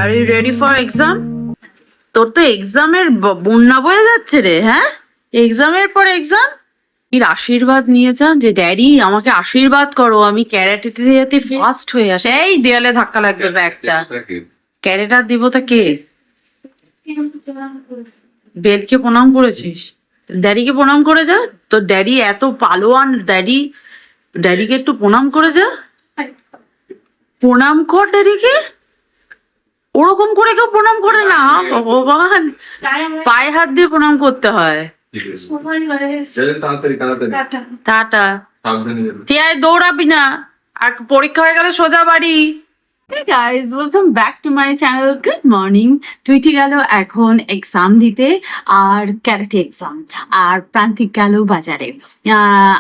R you ready for exam? তোর তো এক্সামের বন্যা বয়ে যাচ্ছে রে। হ্যাঁ, এক্সামের পর এক্সাম। এর আশীর্বাদ নিয়ে যান যে ড্যাডি আমাকে আশীর্বাদ করো, আমি ক্যারাটেতে যাতে ফার্স্ট হয়ে আসে। এই দেয়ালে ধাক্কা লাগবে ব্যাগটা। ক্যারেটার দেবতা কে? বেলকে প্রণাম করেছিস? ড্যাডিকে প্রণাম করে যা। তোর ড্যাডি এত পালোয়ান, ড্যাডিকে একটু প্রণাম করে যা। প্রণাম কর ড্যাডিকে। ওরকম করে কেউ প্রণাম করে না ভগবান, পায়ে হাত দিয়ে প্রণাম করতে হয়। টাটা। তুই আর দৌড়াবি না, আর পরীক্ষা হয়ে গেলে সোজা বাড়ি। Hey guys, welcome back to my channel. Good morning. Tweety গেল এখন এক্সাম দিতে, আর ক্যারাটে এক্সাম, আর প্রান্তিক গেল বাজারে।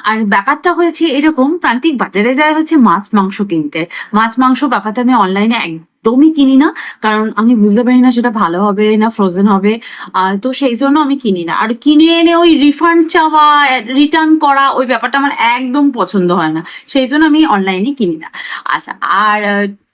আর ব্যাপারটা হয়েছে এরকম, প্রান্তিক বাজারে যায় হচ্ছে মাছ মাংস কিনতে। মাছ মাংস ব্যাপারটা আমি অনলাইনে একদমই কিনি না, কারণ আমি বুঝতে পারি না সেটা ভালো হবে না ফ্রোজেন হবে। তো সেই জন্য আমি কিনি না, আর কিনে এনে ওই রিফান্ড চাওয়া, রিটার্ন করা, ওই ব্যাপারটা আমার একদম পছন্দ হয় না, সেই জন্য আমি অনলাইনে কিনি না। আচ্ছা, আর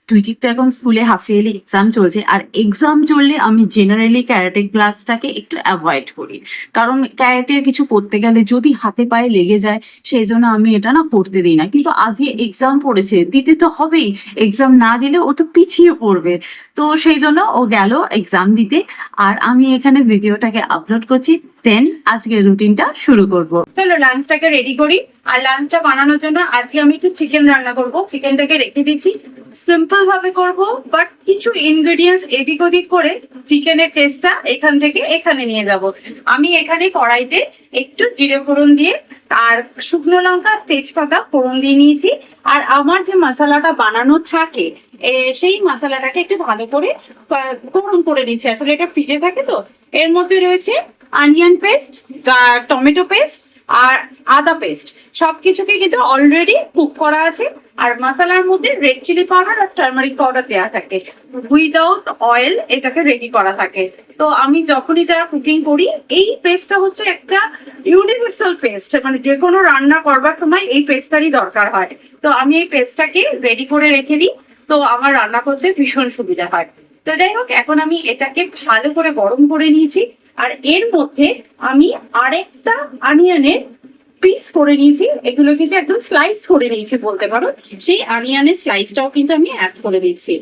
টুইটির তো এখন স্কুলে হাফ ইয়ারলি এক্সাম চলছে, আর এক্সাম চললে আমি জেনারেলি ক্যারাটে ক্লাসটাকে একটু অ্যাভয়েড করি, কারণ ক্যারাটের কিছু করতে গেলে যদি হাতে পায়ে লেগে যায়, সেই জন্য আমি এটা না করতে দিই না। কিন্তু আজকে এক্সাম পড়েছে, দিতে তো হবেই, এক্সাম না দিলে ও তো পিছিয়ে পড়বে। তো সেই জন্য ও গেল এক্সাম দিতে, আর আমি এখানে ভিডিওটাকে আপলোড করছি। দেন আজকে রুটিনটা শুরু করব। চলো লাঞ্চটাকে রেডি করি। আর লাঞ্চটা বানানোর জন্য আজকে আমি একটু চিকেন রান্না করব। চিকেনটাকে রেখে দিচ্ছি, সিম্পল ভাবে করব, বাট কিছু ইনগ্রেডিয়েন্টস এদিক ওদিক করে চিকেনের টেস্টটা এখান থেকে এখানে নিয়ে যাব। আমি এখানে কড়াইতে একটু জিরে ফোড়ন দিয়ে আর শুকনো লঙ্কা তেজপাতা ফোড়ন দিয়ে নিয়েছি। আর আমার যে মশলাটা বানানো থাকে, সেই মশলাটাকে একটু ভালো করে গরম করে নিচ্ছি। আসলে এটা ফ্রিজে থাকে, তো এর মধ্যে রয়েছে অনিয়ন পেস্ট, টমেটো পেস্ট আর আদা পেস্ট, সবকিছুকে কিন্তু অলরেডি কুক করা আছে। আর মশলার মধ্যে রেড চিলি পাউডার আর টার্মারিক পাউডার দেওয়া থাকে, উইদাউট অয়েল এটাকে রেডি করা থাকে। তো আমি যখনই যারা কুকিং করি, এই পেস্টটা হচ্ছে একটা ইউনিভার্সাল পেস্ট, মানে যে কোনো রান্না করবার সময় এই পেস্টটারই দরকার হয়। তো আমি এই পেস্টটাকে রেডি করে রেখে দিই, তো আমার রান্না করতে ভীষণ সুবিধা হয়। তো যাই হোক, এখন আমি এটাকে ভালো করে গরম করে নিয়েছি, আর এর মধ্যে আমি আরেকটা অনিয়নের পিস করে নিয়েছি। এগুলো কিন্তু একদম স্লাইস করে নিয়েছি বলতে পারো, সেই অনিয়নের স্লাইসটাও কিন্তু আমি অ্যাড করে দিচ্ছি।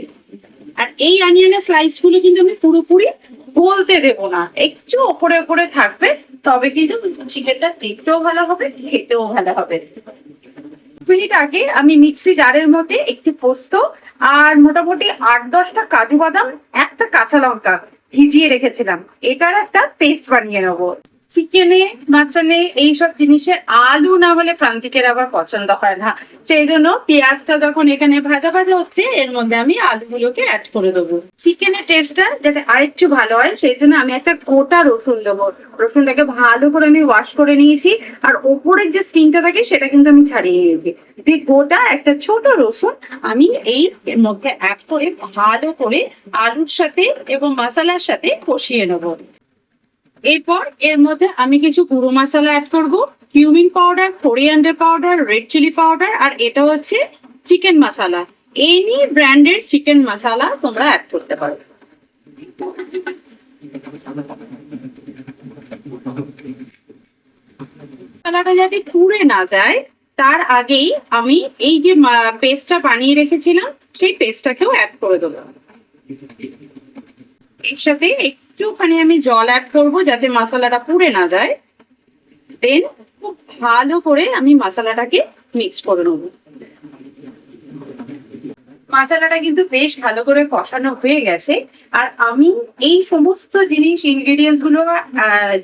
আর এই অনিয়নের স্লাইস গুলো কিন্তু আমি পুরোপুরি বলতে দেবো না, একটু ওপরে ওপরে থাকবে, তবে কিন্তু চিকেনটা দেখতেও ভালো হবে, খেতেও ভালো হবে। মিনিট আগে আমি মিক্সি জারের মধ্যে একটু পোস্ত আর মোটামুটি 8-10টা কাজু বাদাম, একটা কাঁচা লঙ্কা ভিজিয়ে রেখেছিলাম, এটার একটা পেস্ট বানিয়ে নেবো। চিকেনে মাছনে এইসব জিনিসের আলু না হলে প্রান্তিকের আবার পছন্দ হয় না, সেই জন্য পেঁয়াজটা যখন এখানে ভাজা ভাজা হচ্ছে, এর মধ্যে আমি আলুগুলোকে অ্যাড করে দেবো। চিকেনের টেস্টটা যাতে আরেকটু ভালো হয়, সেই জন্য আমি একটা গোটা রসুন দেবো। রসুনটাকে ভালো করে আমি ওয়াশ করে নিয়েছি, আর ওপরের যে স্কিনটা থাকে সেটা কিন্তু আমি ছাড়িয়ে নিয়েছি। গোটা একটা ছোট রসুন আমি এই মধ্যে অ্যাড করে ভালো করে আলুর সাথে এবং মশলার সাথে কষিয়ে নেবো। এরপর এর মধ্যে আমি কিছু গুঁড়ো মশলা অ্যাড করব, cumin powder, coriander powder, red chilli powder, আর এটা হচ্ছে চিকেন মশলা। এনি ব্র্যান্ডের চিকেন মশলা তোমরা অ্যাড করতে পারো। মশলাটা যাতে পুড়ে না যায়, তার আগেই আমি এই যে পেস্টটা বানিয়ে রেখেছিলাম, সেই পেস্টটাকেও অ্যাড করে দেবো। এর সাথে একটুখানি আমি জল অ্যাড করবো যাতে মশলাটা পুড়ে না যায়। দেন খুব ভালো করে আমি মশলাটাকে মিক্স করে নেবো। মশলাটা কিন্তু বেশ ভালো করে কষানো হয়ে গেছে, আর আমি এই সমস্ত জিনিস ইনগ্রেডিয়েন্টস গুলো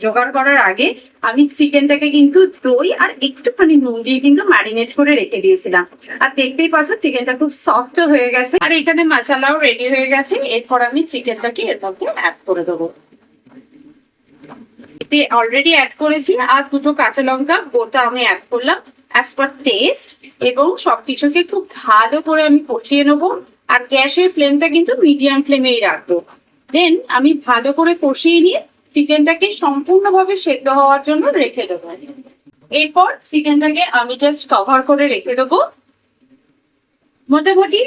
জোগাড় করার আগে আমি চিকেনটাকে কিন্তু দই আর একটুখানি নুন দিয়ে কিন্তু ম্যারিনেট করে রেখে দিয়েছিলাম। আর দেখতেই পাচ্ছ চিকেনটা খুব সফট হয়ে গেছে, আর এখানে মশলাও রেডি হয়ে গেছে। এরপর আমি চিকেনটাকে এর মধ্যে অ্যাড করে দেবো। এতে অলরেডি অ্যাড করেছি, আর দুটো কাঁচা লঙ্কা গোটা আমি অ্যাড করলাম অ্যাজ পার টেস্ট, এবং সবকিছুকে খুব ভালো করে আমি কষিয়ে নেবো। আর গ্যাসের ফ্লেমটা কিন্তু মিডিয়াম ফ্লেমেই রাখবো। দেন আমি ভালো করে কষিয়ে নিয়ে চিকেনটাকে সম্পূর্ণভাবে সেদ্ধ হওয়ার জন্য রেখে দেবো। এরপর চিকেনটাকে আমি জাস্ট কভার করে রেখে দেবো। মোটামুটি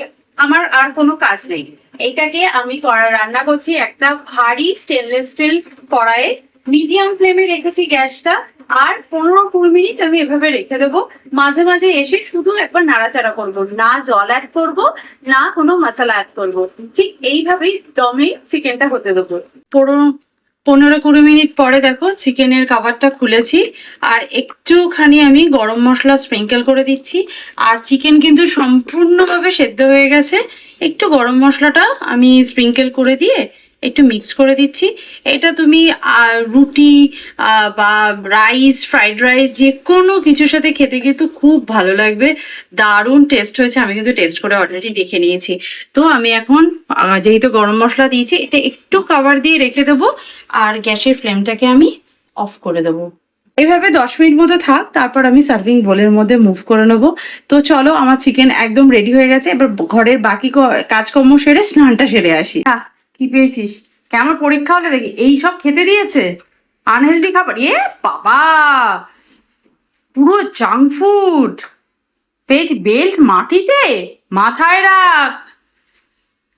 আমার আর কোনো কাজ নেই। এইটাকে আমি রান্না করছি একটা ভারী স্টেনলেস স্টিল কড়াইয়ে, মিডিয়াম ফ্লেমে রেখেছি গ্যাসটা। আর 15-20 মিনিট আমি এভাবে রেখে দেবো। মাঝে মাঝে এসে শুধু একবার নাড়াচাড়া করবো, না জল অ্যাড করবো না কোনো মশলা অ্যাড করবো। ঠিক এইভাবেই দমে চিকেনটা হতে দেবো। 15-20 মিনিট পরে দেখো চিকেনের কাভারটা খুলেছি, আর একটুখানি আমি গরম মশলা স্প্রিঙ্কেল করে দিচ্ছি। আর চিকেন কিন্তু সম্পূর্ণভাবে সেদ্ধ হয়ে গেছে, একটু গরম মশলাটা আমি স্প্রিঙ্কেল করে দিয়ে একটু মিক্স করে দিচ্ছি। এটা তুমি রুটি বা রাইস, ফ্রাইড রাইস, যে কোনো কিছুর সাথে খেতে কিন্তু খুব ভালো লাগবে। দারুণ টেস্ট হয়েছে, আমি কিন্তু টেস্ট করে অলরেডি দেখে নিয়েছি। তো আমি এখন যেহেতু গরম মশলা দিয়েছি, এটা একটু কভার দিয়ে রেখে দেবো আর গ্যাসের ফ্লেমটাকে আমি অফ করে দেবো। এইভাবে 10 মিনিট মতো থাক, তারপর আমি সার্ভিং বোলের মধ্যে মুভ করে নেবো। তো চলো, আমার চিকেন একদম রেডি হয়ে গেছে। এবার ঘরের বাকি কাজকর্ম সেরে স্নানটা সেরে আসি। কি পেয়েছিস? কেমন পরীক্ষা হলে দেখি এইসব খেতে দিয়েছে, আনহেলদি খাবার। বাবা, পুরো জাঙ্ক ফুড পেয়েছি। বেল্ট মাটিতে, মাথায় রাখ।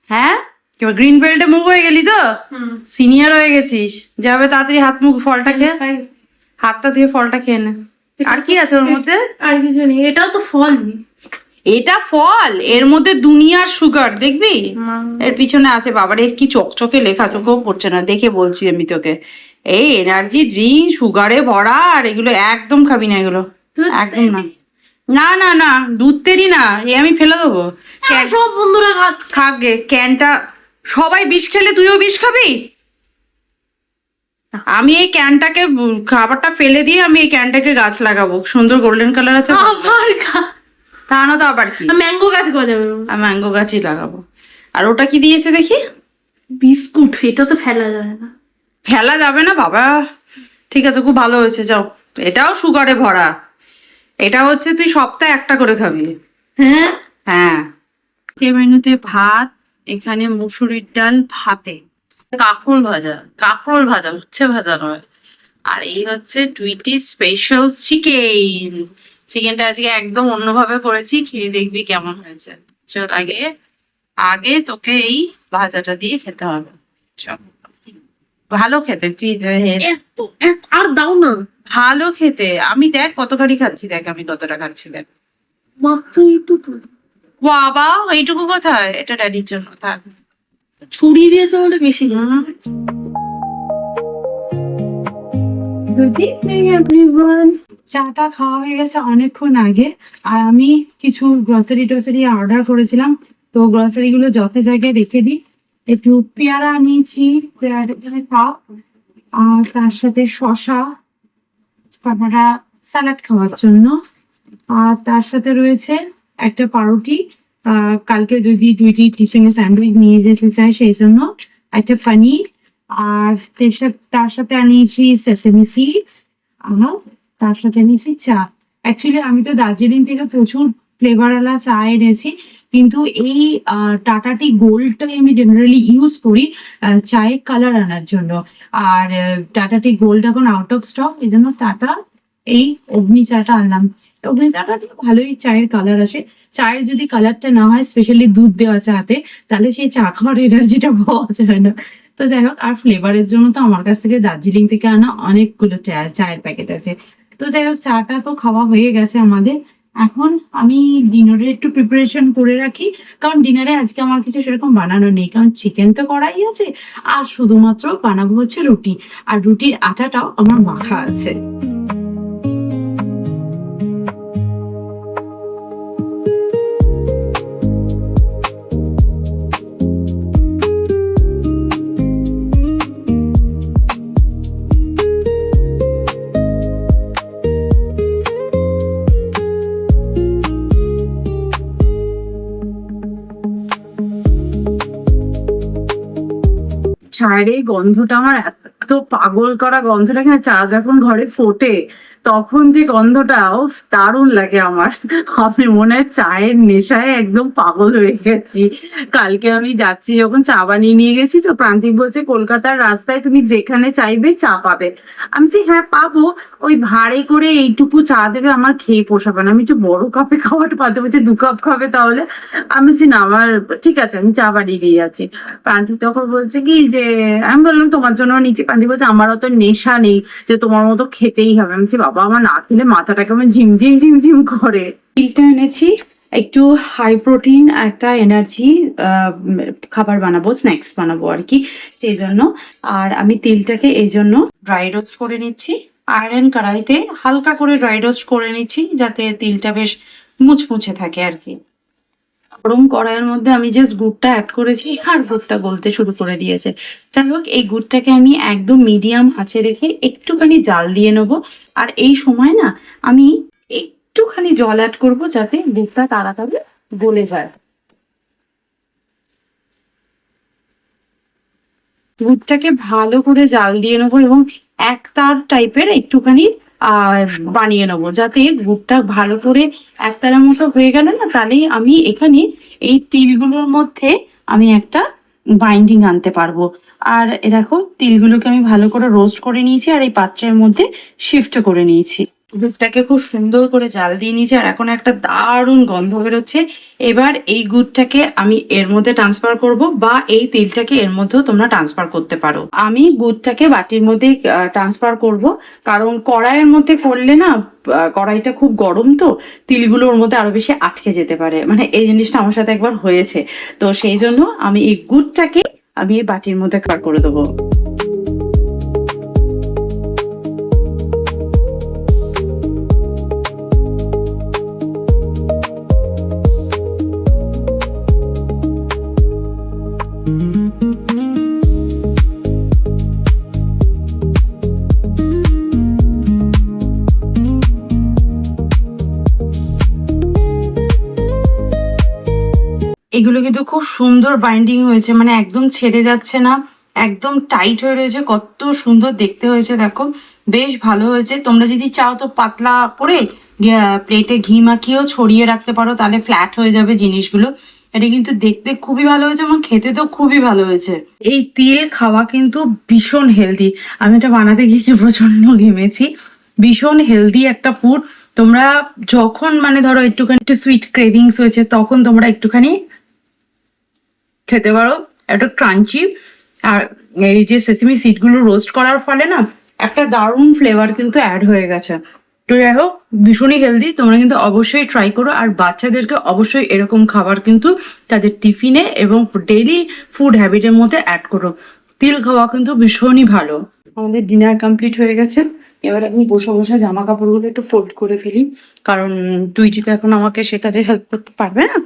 হ্যাঁ, এবার গ্রিন বেল্টে মুভ হয়ে গেলি তো, সিনিয়র হয়ে গেছিস। যাবে তাড়াতাড়ি হাত মুখ, ফলটা খেয়ে, হাতটা ধুয়ে ফলটা খেয়ে নে। আর কি আছে ওর মধ্যে? আর কিছু নেই, এটাও তো ফল। এটা ফল, এর মধ্যে দুনিয়ার সুগার দেখবি। এর পিছনে আছে বাবার কি চকচকে লেখা, চোখেও পড়ছে না দেখে বলছি আমি তোকে। এই এনার্জি ড্রিঙ্ক সুগারে ভরা, আর এগুলো একদম খাবি না, এগুলো একদম না। না না না, দুধ তেরি না, এ আমি ফেলে দেবো। সব বন্ধুরা খাক গে ক্যানটা। সবাই বিষ খেলে তুইও বিষ খাবি? আমি এই ক্যানটাকে, খাবারটা ফেলে দিয়ে আমি এই ক্যানটাকে গাছ লাগাবো। সুন্দর গোল্ডেন কালার আছে। আবার তা না তো আবার কি, ম্যাঙ্গো গাছ গজাবে। আমি ম্যাঙ্গো গাছই লাগাবো। আর ওটা কি দিয়েছে দেখি? বিস্কুট। এটা তো ফেলা যাবে না। ফেলা যাবে না বাবা। ঠিক আছে, খুব ভালো হয়েছে। যাও, এটাও সুগারে ভরা। এটা হচ্ছে তুই সপ্তাহে একটা করে খাবি। হ্যাঁ হ্যাঁ। মেনুতে ভাত, এখানে মুসুরির ডাল, ভাতে কাঁকরোল ভাজা, উচ্ছে ভাজা নয়। আর এই হচ্ছে টুইটি স্পেশাল চিকেন। চিকেনটা আজকে একদম অন্যভাবে করেছি, খেয়ে দেখবি কেমন হয়েছে। চল, আগে তোকে এই ভাজাটা দিয়ে খেতে হবে। চল, ভালো খেতে কি, আর দাও না। ভালো খেতে। আমি দেখ কতখানি খাচ্ছি, দেখ আমি কতটা খাচ্ছি, দেখ মাত্র এইটুকু। বাবা এইটুকু কোথায়? এটা ড্যাডির জন্য থাক। ছড়িয়ে দিয়েছে বলে বেশি। Good evening everyone. চাটা খাওয়া হয়ে গেছে অনেকক্ষণ আগে, আর আমি কিছু গ্রসারি অর্ডার করেছিলাম, তো গ্রসারি গুলো যত জায়গায় রেখে দিই। একটু পেয়ারা নিয়েছি, পেয়ারা কাপ, আর তার সাথে শসা, আপনারা স্যালাড খাওয়ার জন্য। আর তার সাথে রয়েছে একটা পাউরুটি, কালকে যদি দুইটি টিফিনে স্যান্ডউইচ নিয়ে যেতে চাই সেই জন্য। একটা পনির, আর তার সাথে আনিয়েছি সেসেমি সিডস, আর তার সাথে নিয়েছি চা। অ্যাকচুয়ালি আমি তো দার্জিলিং থেকে প্রচুর ফ্লেভারওয়ালা চা এনেছি, কিন্তু এই টাটা টি গোল্ডটাই আমি জেনারেলি ইউজ করি চায়ের কালার আনার জন্য। আর টাটা টি গোল্ড এখন আউট অফ স্টক, এই জন্য টাটা এই অগ্নি চাটা আনলাম। অগ্নি চাটা ভালোই চায়ের কালার আসে। চায়ের যদি কালারটা না হয়, স্পেশালি দুধ দেওয়া চাতে, তাহলে সেই চা খাওয়ার এনার্জিটা পাওয়া যায় না। তো যাই হোক, আর ফ্লেভারের জন্য তো আমার কাছ থেকে দার্জিলিং থেকে আনা অনেকগুলো চায়ের প্যাকেট আছে। তো যাই হোক, চাটা তো খাওয়া হয়ে গেছে আমাদের। এখন আমি ডিনারের একটু প্রিপারেশন করে রাখি, কারণ ডিনারে আজকে আমার কিছু সেরকম বানানো নেই, কারণ চিকেন তো করাই আছে। আর শুধুমাত্র বানাবো হচ্ছে রুটি, আর রুটির আটাটাও আমার মাখা আছে। চায়ের এই গন্ধটা আমার এত পাগল করা, গন্ধটা কিনা চা যখন ঘরে ফোটে তখন যে গন্ধটা দারুণ লাগে আমার। আমি মনে হয় চায়ের নেশায় একদম পাগল হয়ে গেছি। কালকে আমি যাচ্ছি যখন চা বানিয়ে নিয়ে গেছি, তো প্রান্তিক বলছে কলকাতার রাস্তায় তুমি যেখানে চাইবে চা পাবে। আমি বলছি হ্যাঁ পাবো, ওই ভাড়ে করে এইটুকু চা দেবে, আমার খেয়ে পোষাবে না, আমি একটু বড় কাপে খাওয়াটা পাতে। বলছে 2 কাপ খাবে তাহলে? আমি বলছি না আমার ঠিক আছে, আমি চা বানিয়ে দিয়ে যাচ্ছি। প্রান্তিক তখন বলছে কি যে, আমি বললাম তোমার জন্য নিচে। প্রান্তিক বলছে আমার অত নেশা নেই যে তোমার মতো খেতেই হবে। আমি বলছি বাবা আমার না খেলে মাথাটা কেমন ঝিমঝিম ঝিমঝিম করে। তিলটা এনেছি, একটু হাই প্রোটিন একটা এনার্জি খাবার বানাবো, স্ন্যাক্স বানাবো আর কি, সেই জন্য। আর আমি তিলটাকে এই জন্য ড্রাই রোস্ট করে নিচ্ছি। আয়রন কড়াইতে হালকা করে ড্রাই রোস্ট করে নিচ্ছি যাতে তিলটা বেশ মুচমুচে থাকে আর কি। গরম কড়াইয়ের মধ্যে আমি জাস্ট গুড়টা অ্যাড করেছি আর গুড়টা গলতে শুরু করে দিয়েছে। যাই হোক, এই গুড়টাকে আমি একদম মিডিয়াম আঁচে রেখে একটুখানি জাল দিয়ে নেবো। আর এই সময় না আমি একটুখানি জল অ্যাড করব যাতে গুড়টা তাড়াতাড়ি গলে যায়। দুধটাকে ভালো করে জাল দিয়ে নেবো এবং একতার টাইপের একটুখানি বানিয়ে নেবো, যাতে গুড়টা ভালো করে একতারের মতো হয়ে গেলে না, তাহলেই আমি এখানে এই তিলগুলোর মধ্যে আমি একটা বাইন্ডিং আনতে পারবো। আর দেখো তিলগুলোকে আমি ভালো করে রোস্ট করে নিয়েছি আর এই পাত্রের মধ্যে শিফট করে নিয়েছি। দুধটাকে খুব সুন্দর করে জাল দিয়ে নিয়েছি আর এখন একটা দারুণ গন্ধ বেরোচ্ছে। এবার এই গুড়টাকে আমি এর মধ্যে ট্রান্সফার করব, বা এই তিলটাকে এর মধ্যেও তোমরা ট্রান্সফার করতে পারো। আমি গুড়টাকে বাটির মধ্যে ট্রান্সফার করব, কারণ কড়াইয়ের মধ্যে করলে না কড়াইটা খুব গরম, তো তিলগুলো ওর মধ্যে আরো বেশি আটকে যেতে পারে। মানে এই জিনিসটা আমার সাথে একবার হয়েছে, তো সেই জন্য আমি এই গুড়টাকে আমি এই বাটির মধ্যে করে দেবো। এগুলো কিন্তু খুব সুন্দর বাইন্ডিং হয়েছে, মানে একদম ছেড়ে যাচ্ছে না, একদম টাইট হয়ে রয়েছে, কত সুন্দর দেখতে হয়েছে দেখো, বেশ ভালো হয়েছে। তোমরা যদি চাও তো পাতলা করে প্লেটে ঘি মাখিয়েও ছড়িয়ে রাখতে পারো, তাহলে ফ্ল্যাট হয়ে যাবে জিনিসগুলো। এটা কিন্তু দেখতে খুবই ভালো হয়েছে এবং খেতে তো খুবই ভালো হয়েছে। এই তিল খাওয়া কিন্তু ভীষণ হেলদি, আমি এটা বানাতে গিয়ে প্রচন্ড ঘেমেছি। ভীষণ হেলদি একটা ফুড। তোমরা যখন মানে ধরো একটুখানি একটু সুইট ক্রেভিংস হয়েছে, তখন তোমরা একটুখানি খেতে পারো, একটা ক্রাঞ্চি। আর এই যে সেসিমি সিডগুলো রোস্ট করার ফলে না একটা দারুণ ফ্লেভার কিন্তু অ্যাড হয়ে গেছে। তো যাই হোক, ভীষণই হেলদি, তোমরা কিন্তু অবশ্যই ট্রাই করো। আর বাচ্চাদেরকে অবশ্যই এরকম খাবার কিন্তু তাদের টিফিনে এবং ডেইলি ফুড হ্যাবিটের মধ্যে অ্যাড করো। তিল খাওয়া কিন্তু ভীষণই ভালো। আমাদের ডিনার কমপ্লিট হয়ে গেছে, এবার আমি বসে বসে জামা কাপড়গুলো একটু ফোল্ড করে ফেলি, কারণ টুইটি তো এখন আমাকে সে কাজে হেল্প করতে পারবে না।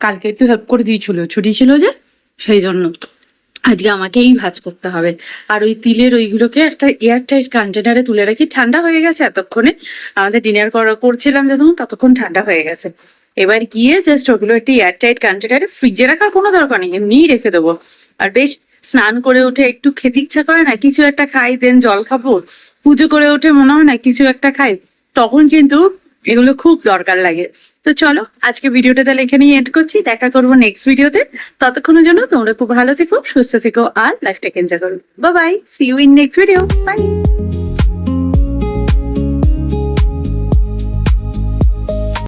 কালকে একটু হেল্প করে দিয়েছিল, ছুটি ছিল যে, সেই জন্য আজকে আমাকেই ভাঁজ করতে হবে। আর ওই তিলের ওইগুলোকে একটা এয়ারটাইট কন্টেনারে তুলে রাখি, ঠান্ডা হয়ে গেছে এতক্ষণে, আমাদের ডিনার করছিলাম যখন ততক্ষণ ঠান্ডা হয়ে গেছে। এবার গিয়ে জাস্ট ওগুলো একটি এয়ারটাইট কন্টেনারে, ফ্রিজে রাখার কোনো দরকার নেই, এমনিই রেখে দেবো। আর বেশ স্নান করে উঠে একটু খেতে ইচ্ছা করে না, কিছু একটা খাই, দেন জল খাবো। পুজো করে উঠে মনে হয় না কিছু একটা খাই, তখন কিন্তু এগুলো খুব দরকার লাগে। তো চলো আজকে ভিডিওটা তাহলে এখানেই এন্ড করছি, দেখা করবো নেক্সট ভিডিওতে। ততক্ষণের জন্য তোমরা খুব ভালো থেকো, সুস্থ থেকো আর লাইফটাকে এনজয় করো। Bye bye, see you in next video, by.